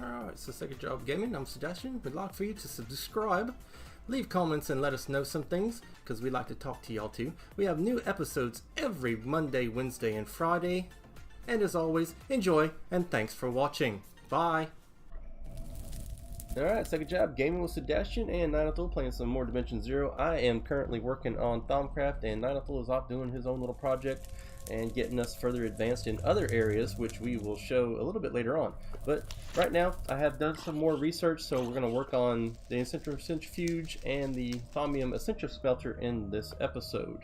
Alright, so Second Job Gaming, I'm Sebastian. We'd like for you to subscribe, leave comments, and let us know some things, because we like to talk to y'all too. We have new episodes every Monday, Wednesday, and Friday. And as always, enjoy, and thanks for watching. Bye! Alright, Second Job Gaming with Sebastian and Ninethal playing some more Dimension Zero. I am currently working on Thaumcraft, and Ninethal is off doing his own little project and getting us further advanced in other areas, which we will show a little bit later on. But right now, I have done some more research, so we're going to work on the Centrifuge and the Thaumium Smeltery in this episode.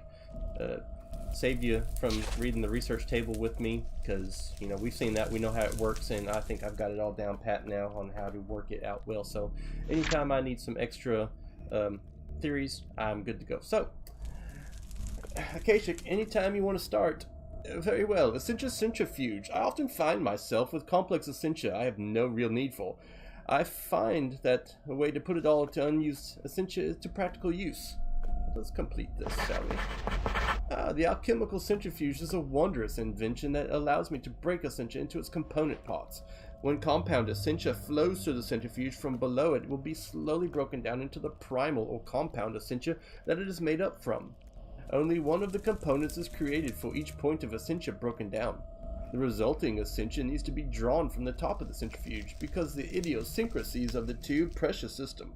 Saved you from reading the research table with me, because you know we've seen that, we know how it works, and I think I've got it all down pat now on how to work it out well. So anytime I need some extra theories, I'm good to go. So Akashik, anytime you want to start. Very well. Essentia Centrifuge. I often find myself with complex essentia I have no real need for. I find that a way to put it all to unused essentia is to practical use. Let's complete this, shall we? The alchemical centrifuge is a wondrous invention that allows me to break essentia into its component parts. When compound essentia flows through the centrifuge from below it will be slowly broken down into the primal or compound essentia that it is made up from. Only one of the components is created for each point of essentia broken down. The resulting essentia needs to be drawn from the top of the centrifuge because the idiosyncrasies of the two pressure system.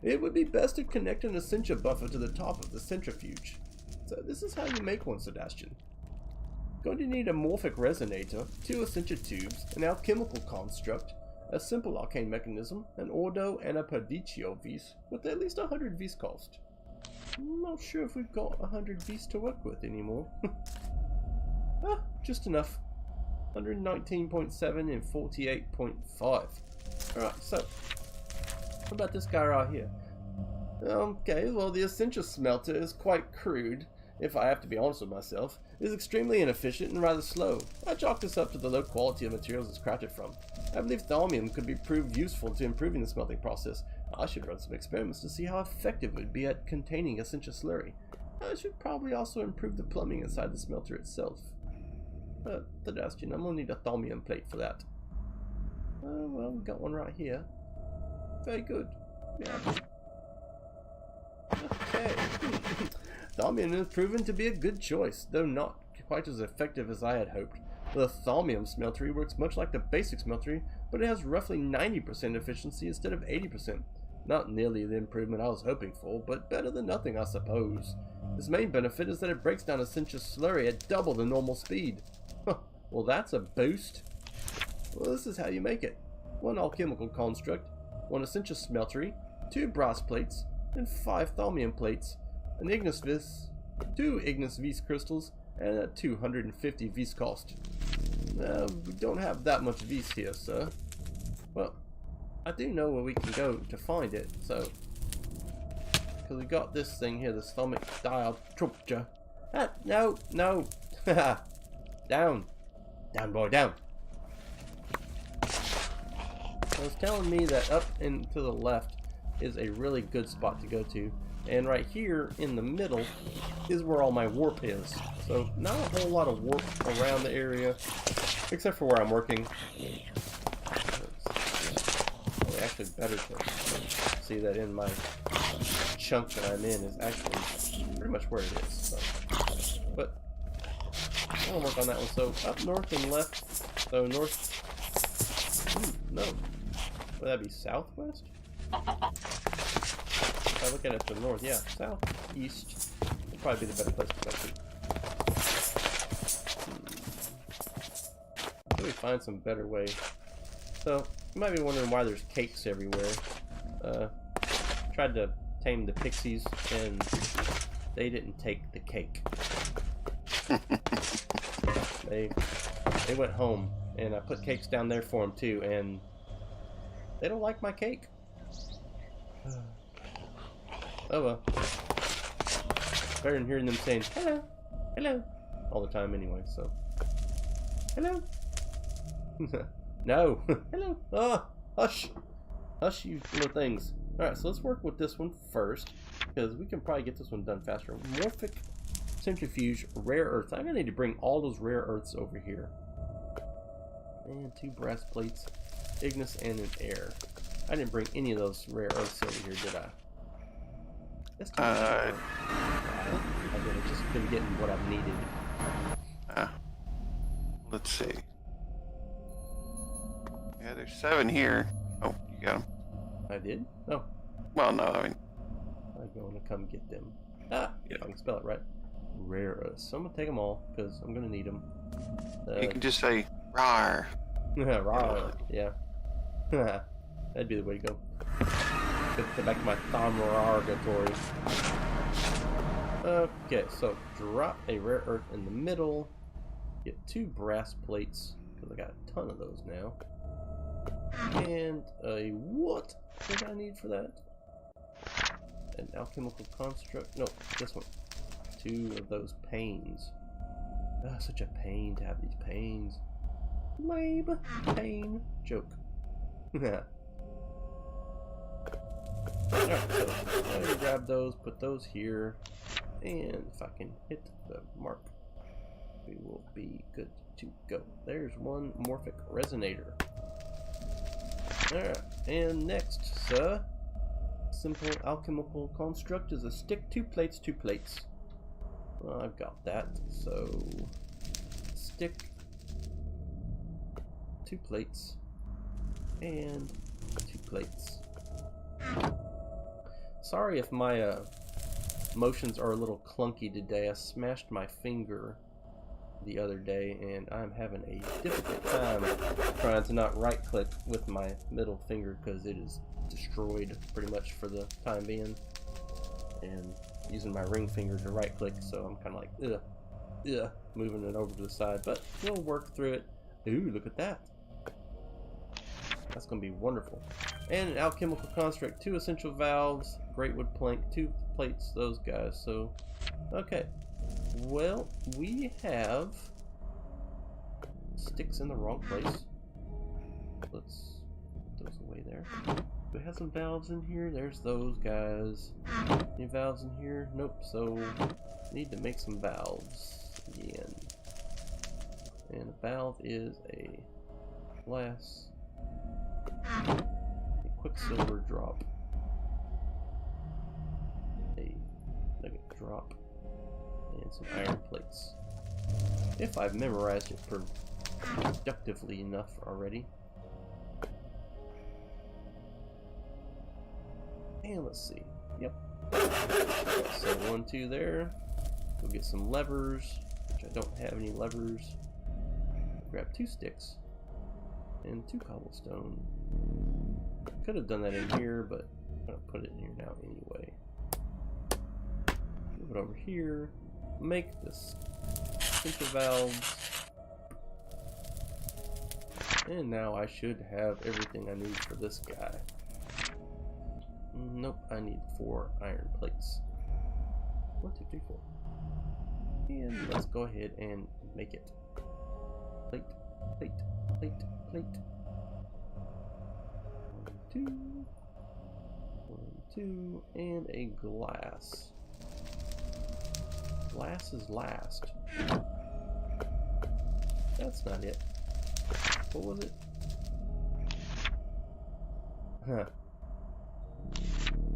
It would be best to connect an essentia buffer to the top of the centrifuge. So this is how you make one, Sebastian. Going to need a morphic resonator, 2 essentia tubes, an alchemical construct, a simple arcane mechanism, an ordo, and a perdicio vis with at least 100 vis cost. I'm not sure if we've got 100 vis to work with anymore. Just enough. 119.7 and 48.5. Alright, so what about this guy right here? Okay, well the Essential Smelter is quite crude, if I have to be honest with myself. It is extremely inefficient and rather slow. I chalk this up to the low quality of materials it's crafted from. I believe Thaumium could be proved useful to improving the smelting process. I should run some experiments to see how effective it would be at containing essential slurry. I should probably also improve the plumbing inside the smelter itself. Sebastian, I'm gonna need a Thaumium plate for that. Well, we got one right here. Very good. Yeah. Okay. Thaumium has proven to be a good choice, though not quite as effective as I had hoped. The Thaumium Smeltery works much like the basic Smeltery, but it has roughly 90% efficiency instead of 80%. Not nearly the improvement I was hoping for, but better than nothing, I suppose. Its main benefit is that it breaks down essential slurry at double the normal speed. Well, that's a boost. Well, this is how you make it. 1 alchemical construct, 1 essential smeltery, 2 brass plates, and 5 Thaumium plates, an Ignis vis, 2 Ignis vis crystals, and a 250 vis cost. We don't have that much vis here, sir. Well, I do know where we can go to find it, so because we got this thing here, this Thaumic dioptropia. No. Down, boy, down. It was telling me that up and to the left is a really good spot to go to, and right here in the middle is where all my warp is. So not a whole lot of warp around the area, except for where I'm working. It's actually better to see that in my chunk that I'm in is actually pretty much where it is. So. But I'm gonna work on that one. So up north and left. So north. No. Would that be southwest? If I look at it to the north, yeah, southeast would probably be the better place to go to. Let me find some better way. So you might be wondering why there's cakes everywhere. Tried to tame the pixies and they didn't take the cake. They went home, and I put cakes down there for them too, and they don't like my cake. Oh well. Better than hearing them saying hello, hello all the time anyway. So hello. No. Hello. Ah, hush, hush, you little things. All right, so let's work with this one first, because we can probably get this one done faster. Morphic Centrifuge, rare earths. I'm gonna need to bring all those rare earths over here. And 2 brass plates. ignis, and an air. I didn't bring any of those rare earths over here, did I? That's too much. I did. I've just been getting what I've needed. Let's see. Yeah, there's 7 here. Oh, you got them. I did? Oh. Well, no, I mean... I'm going to come get them. Ah! Yeah. If I can spell it right. Rare earths. So I'm going to take them all, because I'm going to need them. You can just say, rawr. Rawr. Yeah. That'd be the way to go. Get back to my Thaumium. Okay, so drop a rare earth in the middle. Get 2 brass plates, because I got a ton of those now. And a what did I need for that? An alchemical construct? No, this one. 2 of those panes. Ah, such a pain to have these panes. Lame. Pain. Joke. Alright, so let me grab those, put those here, and if I can hit the mark, we will be good to go. There's one morphic resonator. Alright, and next, sir, simple alchemical construct is a stick, 2 plates, 2 plates. Well, I've got that, so stick, 2 plates, and 2 plates. Sorry if my motions are a little clunky today. I smashed my finger the other day and I'm having a difficult time trying to not right click with my middle finger because it is destroyed pretty much for the time being, and using my ring finger to right click, so I'm kind of like moving it over to the side, but we'll work through it. Ooh, look at that. That's gonna be wonderful. And an alchemical construct, 2 essential valves, great wood plank, 2 plates, those guys. So okay, well, we have sticks in the wrong place. Let's put those away there. Do we have some valves in here? There's those guys. Any valves in here? Nope. So need to make some valves again. And a valve is a glass, a quicksilver drop, a nugget drop, and some iron plates. If I've memorized it productively enough already. And let's see. Yep. So 1, 2 there. We'll get some levers, which I don't have any levers. Grab 2 sticks and 2 cobblestone. Could have done that in here, but I'm gonna put it in here now anyway. Move it over here. Make this central valves. And now I should have everything I need for this guy. Nope, I need 4 iron plates. 1, 2, 3, 4. And let's go ahead and make it. Plate, plate, plate, plate. 1, 2. 1, 2. And a glass. Glass is last. That's not it. What was it? Huh.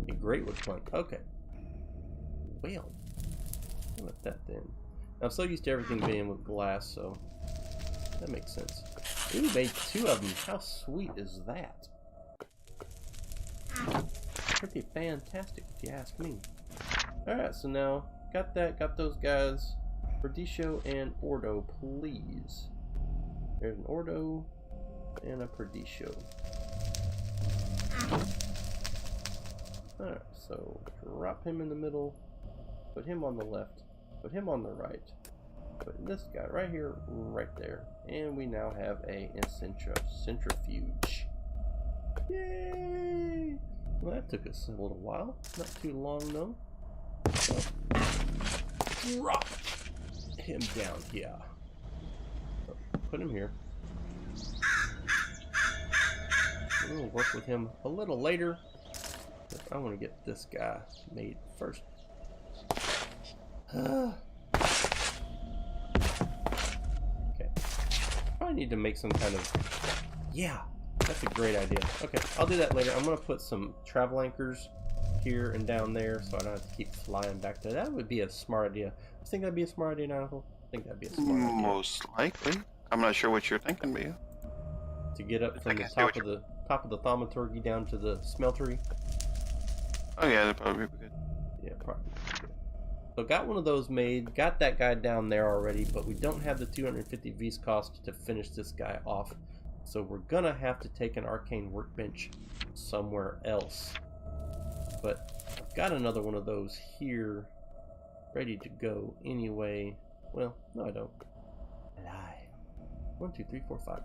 A great wood plank. Okay. Well, I'll let that then. I'm so used to everything being with glass, so that makes sense. Ooh, made 2 of them. How sweet is that? Pretty fantastic, if you ask me. Alright, so now, got that, got those guys. Perdicio and Ordo, please. There's an Ordo and a Perdicio. Alright, so drop him in the middle, put him on the left, put him on the right, put this guy right here, right there, and we now have a centrifuge. Yay! Well, that took us a little while, not too long though. So, drop him down here. So, put him here. We'll work with him a little later. I want to get this guy made first. Okay. Probably need to make some kind of... Yeah! That's a great idea. Okay, I'll do that later. I'm gonna put some travel anchors here and down there, so I don't have to keep flying back there. That would be a smart idea. You think that'd be a smart idea, Nautical? I think that'd be a smart idea. Most likely. I'm not sure what you're thinking, but yeah. To get up from the top of the thaumaturgy down to the smeltery. Oh yeah, that'd probably be good. Yeah, probably. So got one of those made, got that guy down there already, but we don't have the 250 V's cost to finish this guy off. So we're gonna have to take an arcane workbench somewhere else. But I've got another one of those here, ready to go anyway. Well, no I don't. Lie. 1, 2, 3, 4, 5.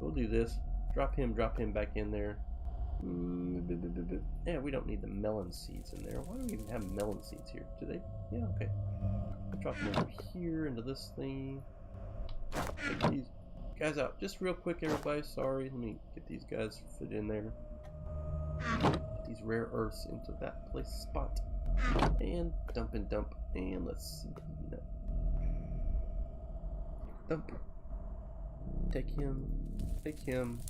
We'll do this. Drop him back in there. Yeah, we don't need the melon seeds in there. Why do we even have melon seeds here? Do they? Yeah, okay. I'll drop them over here into this thing. Take these guys out. Just real quick, everybody. Sorry. Let me get these guys fit in there. Get these rare earths into that place spot. And dump and dump. And let's see. No. Dump. Take him. Take him.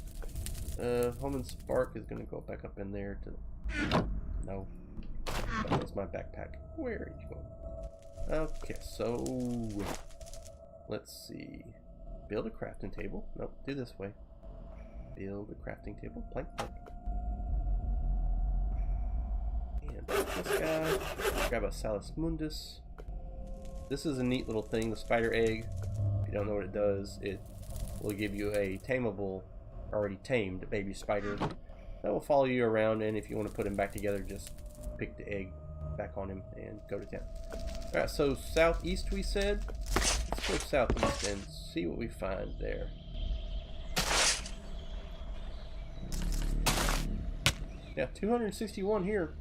Home and Spark is gonna go back up in there to. No. That's my backpack. Where are you going? Okay, so let's see. Build a crafting table. Nope, do this way. Build a crafting table. Plank, plank. And this guy. Grab a Salus Mundus. This is a neat little thing, the spider egg. If you don't know what it does, it will give you a tameable, already tamed baby spider that will follow you around, and if you want to put him back together, just pick the egg back on him and go to town. Alright, so southeast we said. Let's go southeast and see what we find there. Yeah, 261 here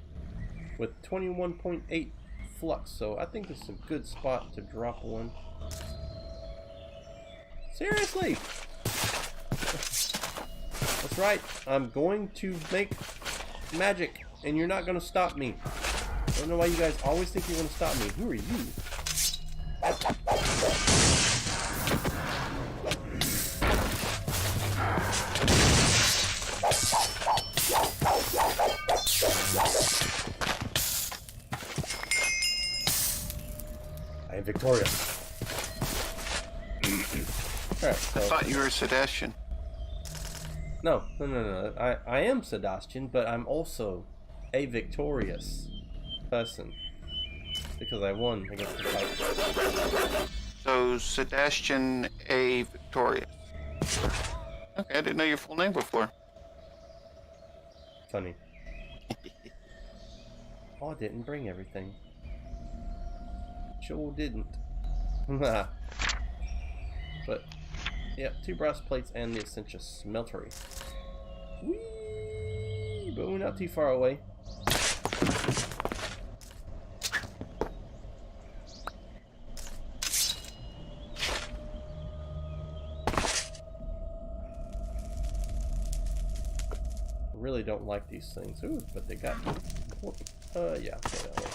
with 21.8 flux, so I think it's a good spot to drop one. Seriously! That's right, I'm going to make magic, and you're not going to stop me. I don't know why you guys always think you're going to stop me. Who are you? I am victorious. Alright, so. I thought you were Sebastian. No. I am Sebastian, but I'm also a victorious person because I won against the fight. So Sebastian A. Victorious. Okay, I didn't know your full name before. Funny. Oh, I didn't bring everything. Sure didn't. But yeah, 2 brass plates and the Thaumium Smeltery. Whee! But we're not too far away. I really don't like these things. Ooh, but they got. Yeah, okay, that way.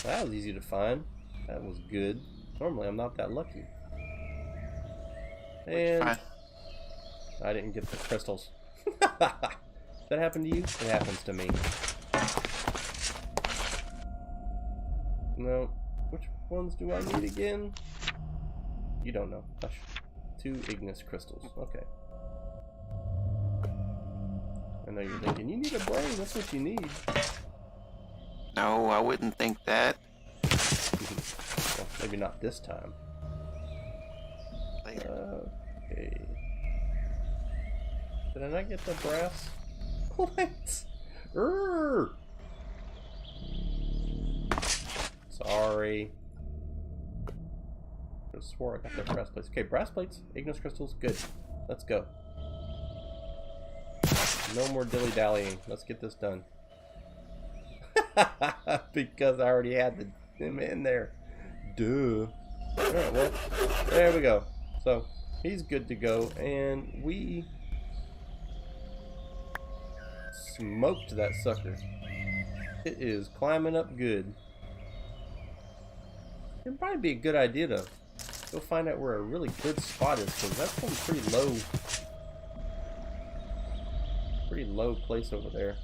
That was easy to find. That was good. Normally I'm not that lucky. And I didn't get the crystals. That happened to you? It happens to me. No. Which ones do I need again? You don't know. Hush. 2 Ignis crystals. Okay. I know you're thinking, you need a brain, that's what you need. No, I wouldn't think that. Well, maybe not this time. Later. Okay. Did I not get the brass? What? Sorry. I swore I got the brass plates. Okay, brass plates, Ignis crystals, good. Let's go. No more dilly-dallying. Let's get this done. Because I already had them in there. Duh. Alright, well, there we go. So, he's good to go, and we smoked that sucker. It is climbing up good. It'd probably be a good idea to go find out where a really good spot is, because that's some pretty low place over there.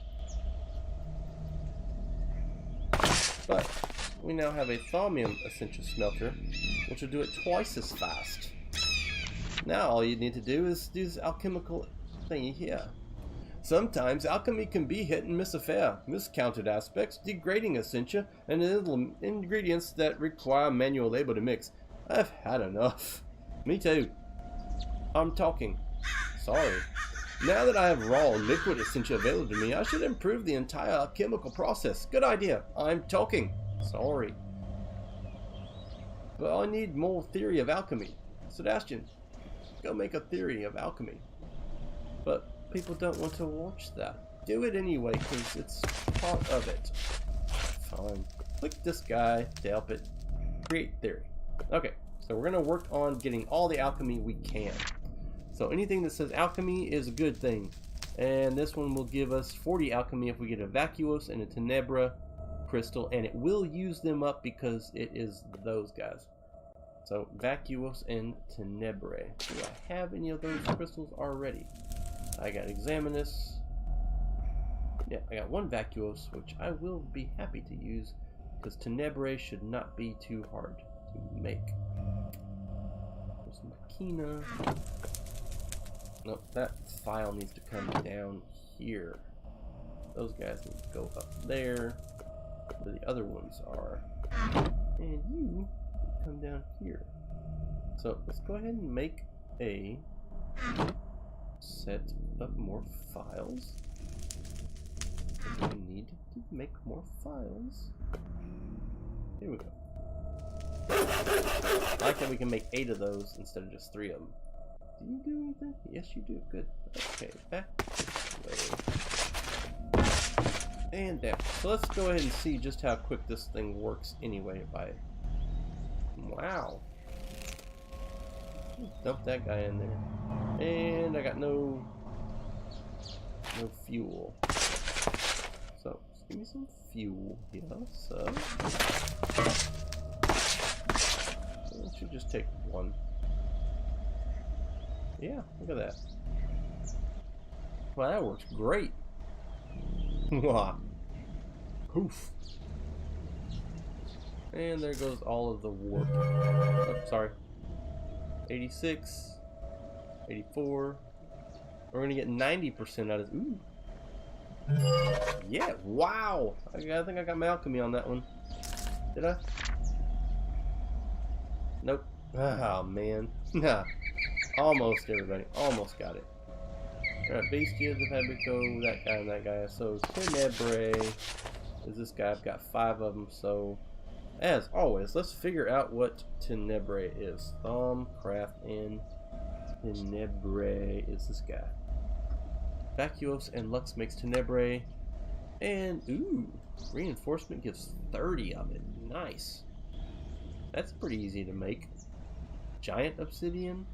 But we now have a Thaumium Smelter, which will do it twice as fast. Now all you need to do is do this alchemical thingy here. Sometimes alchemy can be hit and miss affair, miscounted aspects, degrading essentia, and ingredients that require manual labor to mix. I've had enough. Me too. I'm talking. Sorry. Now that I have raw liquid essentia available to me, I should improve the entire alchemical process. Good idea. I'm talking. Sorry. But I need more theory of alchemy. Sebastian, go make a theory of alchemy. But people don't want to watch that. Do it anyway, because it's part of it. Fine. Click this guy to help it create theory. Okay, so we're going to work on getting all the alchemy we can. So anything that says alchemy is a good thing. And this one will give us 40 alchemy if we get a vacuos and a tenebra crystal. And it will use them up because it is those guys. So vacuos and tenebrae. Do I have any of those crystals already? I got Examinus. Yeah, I got one Vacuos, which I will be happy to use, because Tenebrae should not be too hard to make. There's some Chino. Nope, that file needs to come down here. Those guys need to go up there, where the other ones are. And you come down here. So let's go ahead and make a set of more files. We need to make more files. Here we go. I like that we can make 8 of those instead of just 3 of them. Do you do anything? Yes, you do. Good. Okay, back this way. And down. So let's go ahead and see just how quick this thing works anyway. Wow. Dump that guy in there. And I got no fuel. So just give me some fuel here. So it should just take 1. Yeah, look at that. Wow, that works great. Wow. Poof. And there goes all of the warp. Oh, sorry. 86, 84. We're gonna get 90% out of. Ooh. Yeah. Wow. I think I got my alchemy on that one. Did I? Nope. Oh man. Nah. Almost, everybody. Almost got it. Alright, Bestia, the Fabrico, that guy and that guy. So Tenebrae is this guy. I've got 5 of them. So as always, let's figure out what Tenebrae is. Craft, and Tenebrae is this guy. Vacuos and Lux makes Tenebrae. And, ooh, reinforcement gives 30 of it. Nice. That's pretty easy to make. Giant obsidian.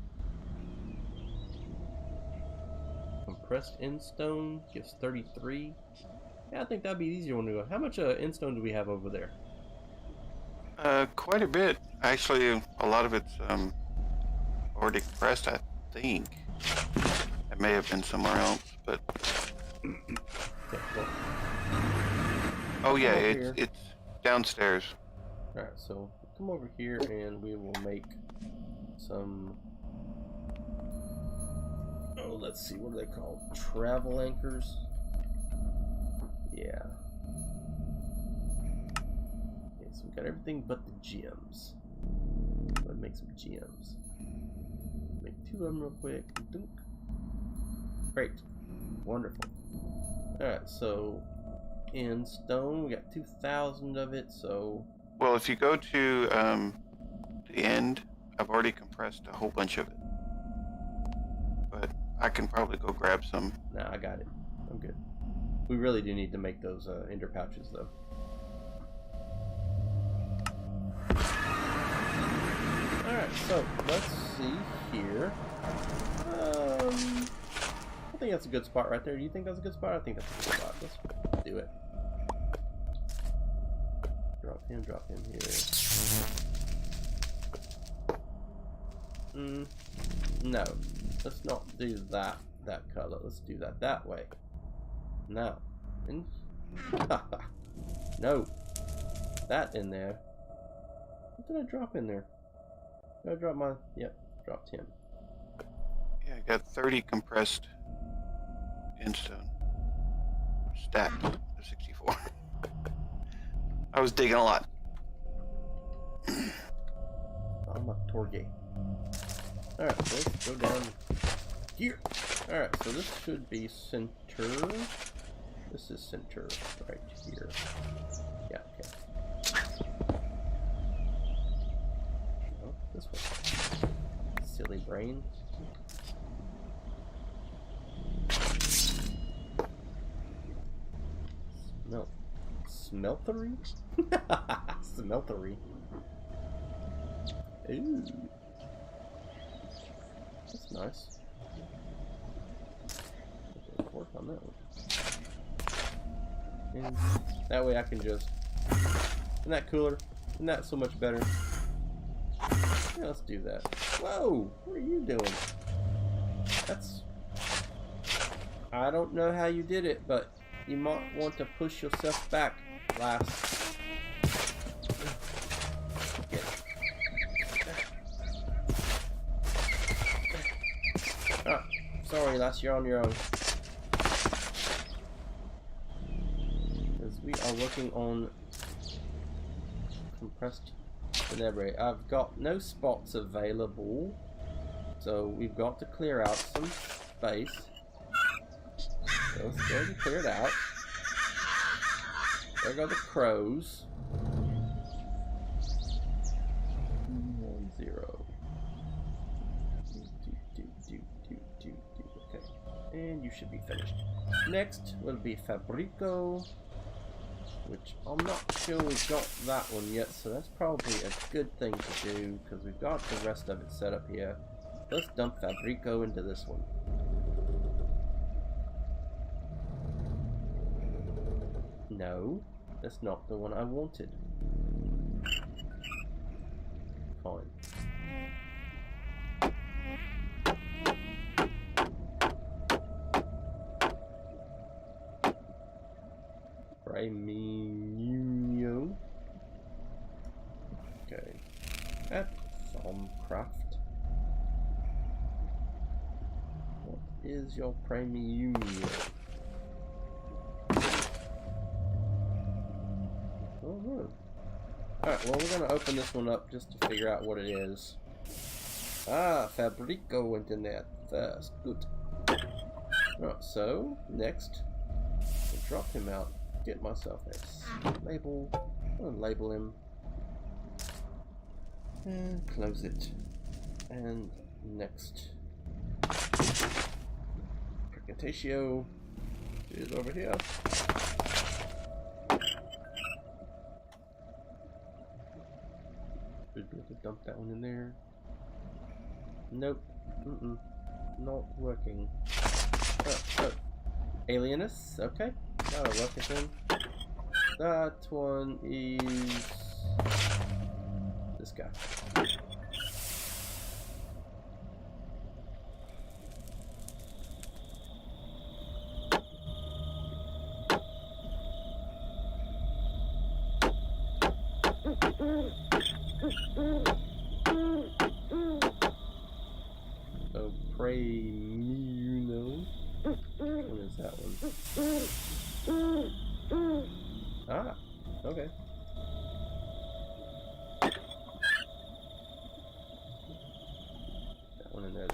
Compressed endstone gives 33. Yeah, I think that'd be the easier one to go. How much endstone do we have over there? Quite a bit. Actually, a lot of it's already compressed, I think. It may have been somewhere else, but... Okay, well, oh yeah, it's downstairs. alright, so come over here and we will make some... Oh, let's see, what are they called? Travel anchors? Yeah. Okay, so we got everything but the gems. Let's make some gems. Make 2 of them real quick. Dunk. Great. Wonderful. Alright, so in stone, we got 2,000 of it, so... Well, if you go to the end, I've already compressed a whole bunch of it. But I can probably go grab some. Nah, I got it. I'm good. We really do need to make those ender pouches, though. Alright, so let's see here. I think that's a good spot right there. Do you think that's a good spot? I think that's a good spot. Let's do it. Drop him here. No. Let's not do that color. Let's do that way. Now. No. That in there. What did I drop in there? Did I drop my... Yep, dropped him. Yeah, I got 30 compressed instone. Stacked of 64. I was digging a lot. I'm a Torgay. Alright, so let's go down here. Alright, so this should be center. This is center right here. Yeah, okay. Oh, this one. Silly brain. Smeltery? Smeltery. Ooh. That's nice. Okay, work on that one. And that way I can just... Isn't that cooler? Isn't that so much better? Yeah, let's do that. Whoa! What are you doing? That's... I don't know how you did it, but you might want to push yourself back, lass. Ah, sorry, lass, you're on your own. Because we are working on compressed debris. I've got no spots available, so we've got to clear out some space. So let's go and clear it out. There go the crows. 1, 0. Okay. And you should be finished. Next will be Fabrico, which I'm not sure we've got that one yet, so that's probably a good thing to do because we've got the rest of it set up here. Let's dump Fabrico into this one. No, that's not the one I wanted. Fine. Premium. Okay. At Thaumium. What is your premium? Oh no. Alright, well we're gonna open this one up just to figure out what it is. Ah, Fabrico went in there first. Good. Alright, so next I'll drop him out. Get myself a label. I'm gonna label him. And close it. And next. Precantatio is over here. Should be able to dump that one in there. Nope. Not working. Oh. Alienus, okay. That'll work again. That one is this guy. So pray me, what is that one? Ah, okay. That one in there.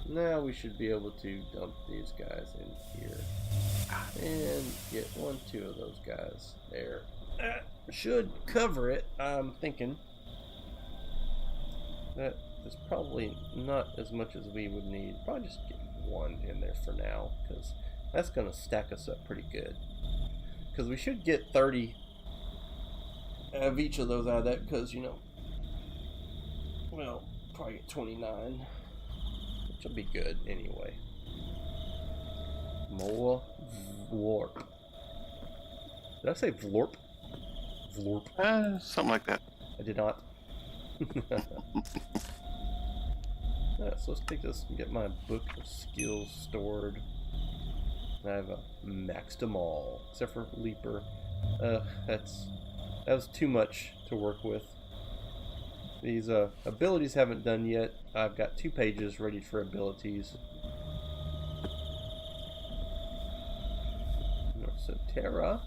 Now we should be able to dump these guys in here. And get 1, 2 of those guys there. That should cover it, I'm thinking. That is probably not as much as we would need. Probably just get 1 in there for now, because that's going to stack us up pretty good. Because we should get 30 of each of those out of that, because, you know, well, probably get 29, which will be good anyway. Mola Vlorp. Did I say Vlorp? Vlorp. Something like that. I did not. Alright, so let's take this and get my book of skills stored. I have maxed them all, except for Leaper. That was too much to work with. These abilities haven't done yet. I've got 2 pages ready for abilities. So Terra.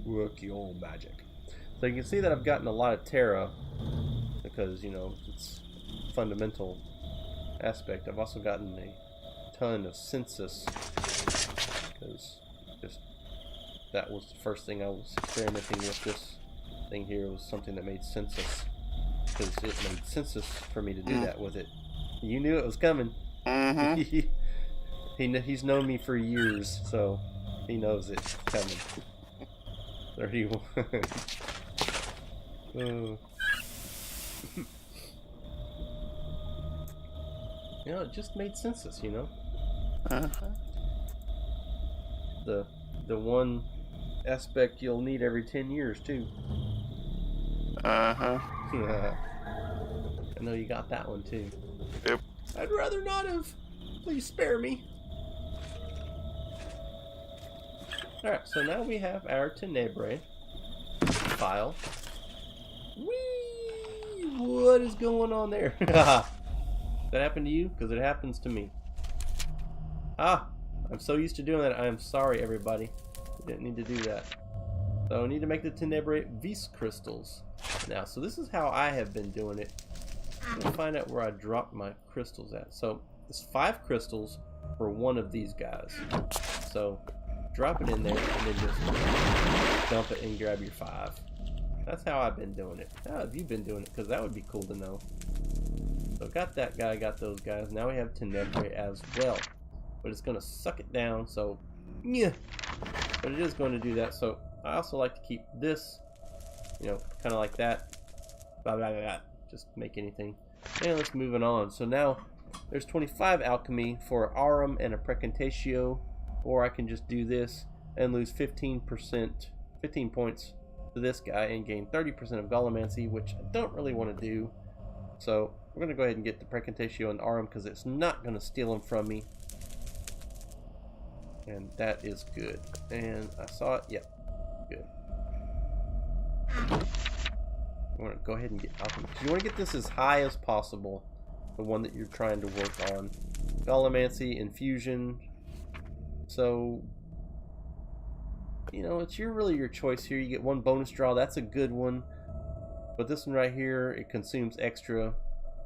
Work your magic. So you can see that I've gotten a lot of Terra because, you know, it's a fundamental aspect. I've also gotten a ton of Census because just that was the first thing I was experimenting with. This thing here was something that made Census because it made Census for me to do that with it. You knew it was coming. He's known me for years, so he knows it's coming. 31. You know, it just made Census, you know. The one aspect you'll need every 10 years too. I know you got that one too. Yep. I'd rather not have. Please spare me. Alright, so now we have our Tenebrae file. Whee! What is going on there? That happened to you? Because it happens to me. I'm so used to doing that. I am sorry, everybody. I didn't need to do that. So I need to make the Tenebrae Vis crystals now. So this is how I have been doing it. I'm going to find out where I dropped my crystals at. So it's 5 crystals for one of these guys. So drop it in there and then just dump it and grab your 5. That's how I've been doing it. How have you been doing it? Because that would be cool to know. So got that guy, got those guys. Now we have Tenebrae as well. But it's going to suck it down, so yeah. But it is going to do that. So I also like to keep this, you know, kind of like that. Blah, blah, blah, blah. Just make anything. And let's move it on. So now there's 25 alchemy for an Aurum and a Precantatio. Or I can just do this and lose 15 points to this guy and gain 30% of Gallimancy, which I don't really want to do. So we're going to go ahead and get the Precantatio and Aurum because it's not going to steal them from me. And that is good. And I saw it. Yep. Good. I want to go ahead and get alchemy. You want to get this as high as possible. The one that you're trying to work on. Gallimancy, Infusion. So, you know, it's really your choice here. You get 1 bonus draw. That's a good one. But this one right here, it consumes extra.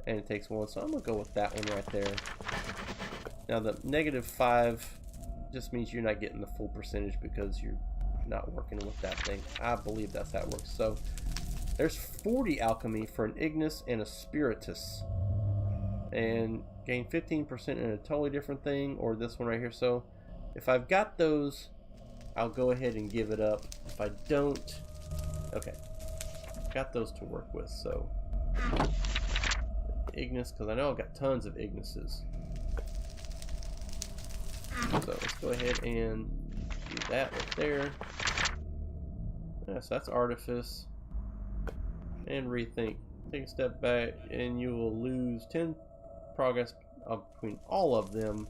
And it takes 1. So I'm going to go with that one right there. Now the -5 just means you're not getting the full percentage because you're not working with that thing. I believe that's how it works. So there's 40 alchemy for an Ignis and a Spiritus. And gain 15% in a totally different thing. Or this one right here. So if I've got those, I'll go ahead and give it up. If I don't, okay, got those to work with. So Ignis, because I know I've got tons of Ignises. So let's go ahead and do that right there. Yeah, so that's Artifice. And Rethink. Take a step back and you will lose 10 progress between all of them.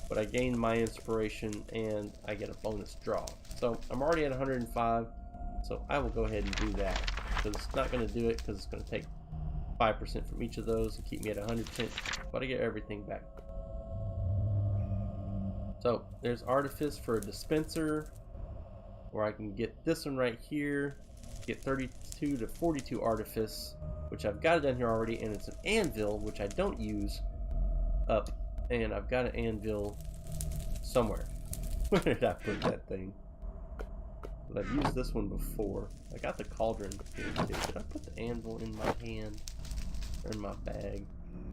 But I gain my inspiration and I get a bonus draw. So I'm already at 105. So I will go ahead and do that. Because it's not going to do it because it's going to take 5% from each of those and keep me at 100%. But I get everything back. So there's Artifice for a dispenser. Or I can get this one right here. Get 32 to 42 Artifice. Which I've got it down here already. And it's an Anvil, which I don't use up. And I've got an anvil somewhere. Where did I put that thing? I've used this one before. I got the cauldron here too. Did I put the anvil in my hand? Or in my bag?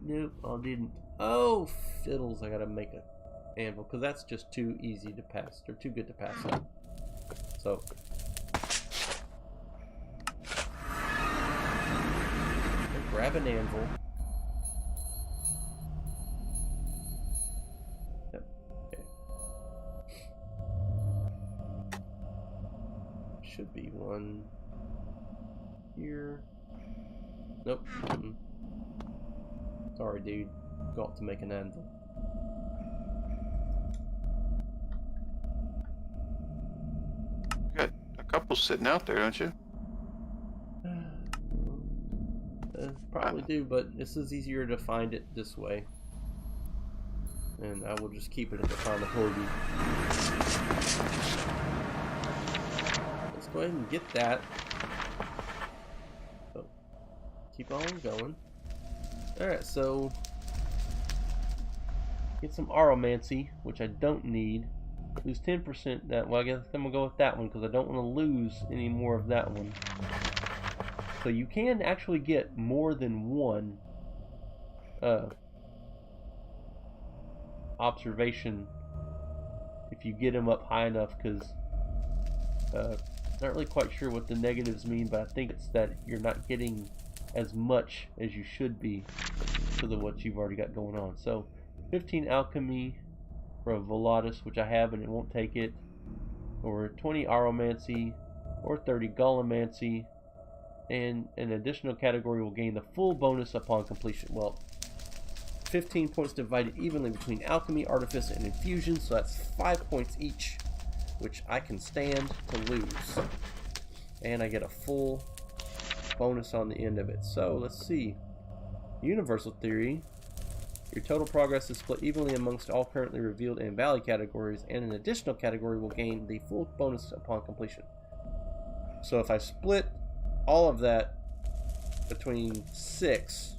Nope, I didn't. Oh, fiddles. I gotta make an anvil. Because that's just too easy to pass. They're too good to pass up. So. grab an anvil. Yep. Okay. Should be one here. Nope. Sorry, dude. Got to make an anvil. You got a couple sitting out there, don't you? Probably do, but this is easier to find it this way. And I will just keep it at the time of hoarding. Let's go ahead and get that. So, keep on going. Alright, so get some Aromancy, which I don't need. Lose 10% that. Well, I guess I'm gonna go with that one because I don't want to lose any more of that one. So you can actually get more than one observation if you get them up high enough, because not really quite sure what the negatives mean, but I think it's that you're not getting as much as you should be to what you've already got going on. So 15 Alchemy for a Volatus, which I have and it won't take it, or 20 Aromancy, or 30 Gallimancy, and an additional category will gain the full bonus upon completion. Well, 15 points divided evenly between Alchemy, Artifice, and Infusion, so that's 5 points each, which I can stand to lose. And I get a full bonus on the end of it. So, let's see. Universal Theory. Your total progress is split evenly amongst all currently revealed and valley categories, and an additional category will gain the full bonus upon completion. So if I split all of that between 6,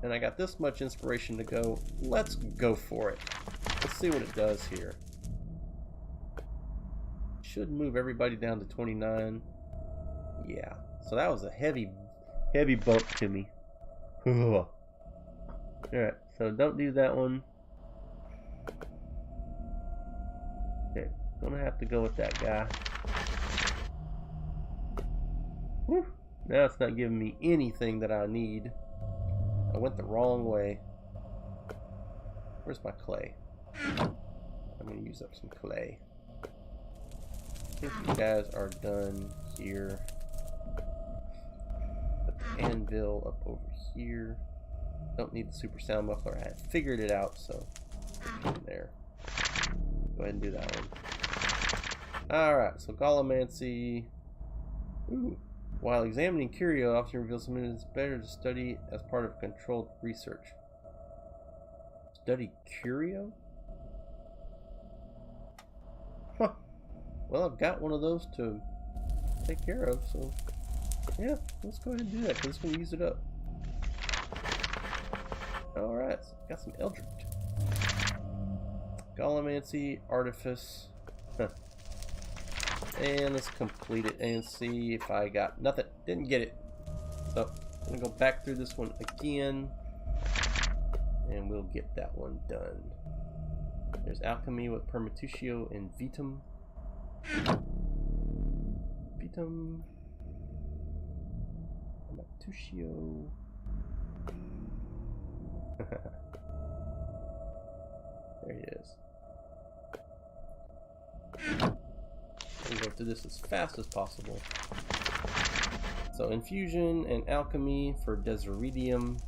and I got this much inspiration to go, let's go for it. Let's see what it does here. Should move everybody down to 29. Yeah, so that was a heavy bump to me. Alright, so don't do that one. Okay, gonna have to go with that guy. Whew. Now it's not giving me anything that I need. I went the wrong way. Where's my clay? I'm gonna use up some clay. I think you guys are done here. Put the anvil up over here. Don't need the super sound muffler. I had figured it out, so there. Go ahead and do that one. Alright, so Gallimancy. Ooh. While examining curio often reveals something that's better to study as part of controlled research. Study curio? Huh. Well, I've got one of those to take care of, so yeah, let's go ahead and do that because it's going to use it up. Alright, so got some Eldritch. Gallimancy, Artifice. Huh. And let's complete it and see if I got nothing. Didn't get it. So I'm going to go back through this one again. And we'll get that one done. There's Alchemy with Permitutio and Vitum. Vitum. Permitutio. There he is. We'll go through this as fast as possible. So Infusion and Alchemy for Deseridium,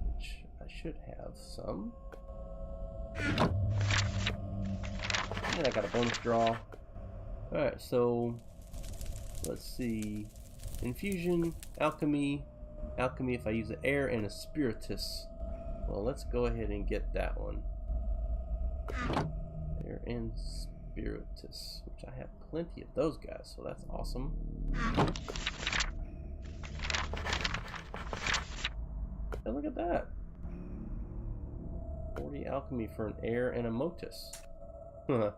which I should have some. And I got a bonus draw. Alright, so let's see. Infusion, Alchemy. Alchemy if I use an air and a spiritus. Well, let's go ahead and get that one. Air and spiritus, which I have plenty of those guys, so that's awesome. And look at that. 40 alchemy for an air and a motus. Huh.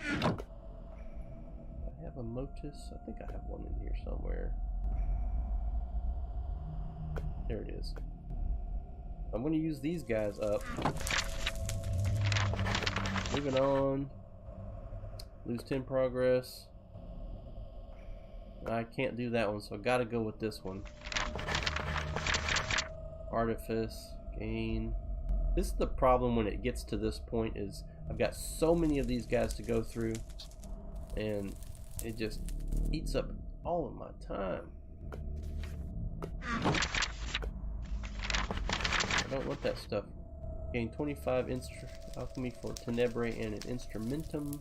I have a motus. I think I have one in here somewhere. There it is. I'm going to use these guys up. Moving on. Lose 10 progress. I can't do that one, so I gotta go with this one. Artifice, gain. This is the problem when it gets to this point, is I've got so many of these guys to go through, and it just eats up all of my time. I don't want that stuff. Gain 25 alchemy for Tenebrae and an Instrumentum,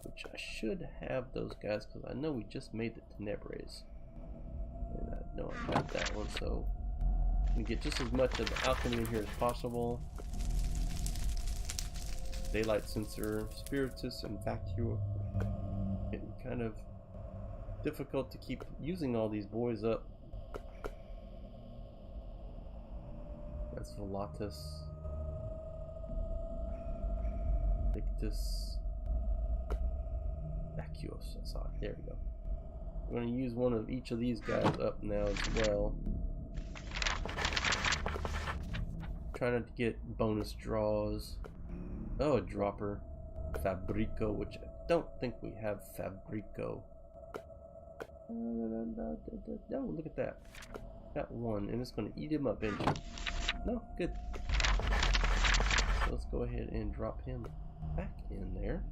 which I should have those guys because I know we just made the Tenebraes. And I know I got that one, so I'm gonna get just as much of the alchemy in here as possible. Daylight Sensor, Spiritus, and Vacuum. Getting kind of difficult to keep using all these boys up. That's Volatus. Victus. Vacuos. I saw it. There we go. I'm going to use one of each of these guys up now as well. Trying not to get bonus draws. Oh, a dropper. Fabrico, which I don't think we have Fabrico. Oh, look at that. Got one, and it's going to eat him up, ain't you? No, good. So let's go ahead and drop him back in there.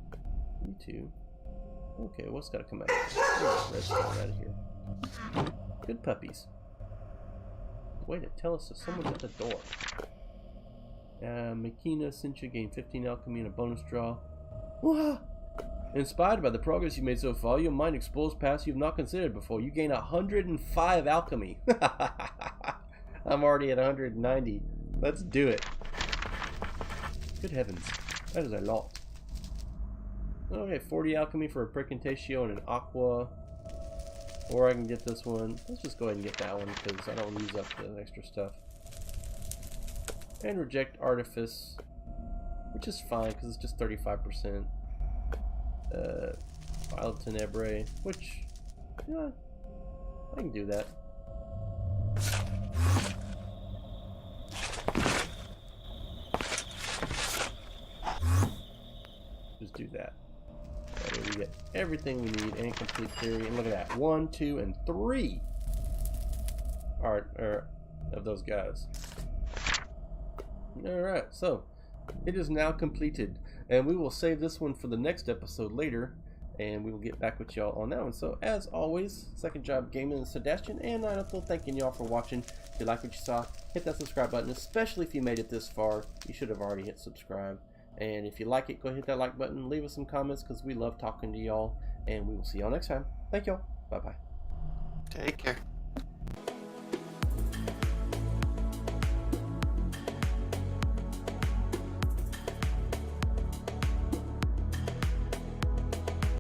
You two. Okay, what's got to come out of here? Redstone out of here. Good puppies. Way to tell us that someone's at the door. Makina, since you gain 15 alchemy and a bonus draw. Wah! Inspired by the progress you made so far, your mind explores paths you've not considered before. You gain 105 alchemy. I'm already at 190. Let's do it. Good heavens. That is a lot. Okay, 40 alchemy for a Precantatio and an Aqua. Or I can get this one. Let's just go ahead and get that one because I don't want to use up the extra stuff. And reject Artifice, which is fine because it's just 35%. File Tenebrae, which, yeah, I can do that. Just do that. That way we get everything we need and complete theory. And look at that, 1, 2, and 3 of those guys. Alright, so it is now completed, and we will save this one for the next episode later, and we will get back with y'all on that one. So as always, Second Job Gaming and Sebastian, and I'm thanking y'all for watching. If you like what you saw, hit that subscribe button, especially if you made it this far. You should have already hit subscribe, and if you like it, go ahead and hit that like button, leave us some comments because we love talking to y'all, and we will see y'all next time. Thank y'all. Bye bye. Take care.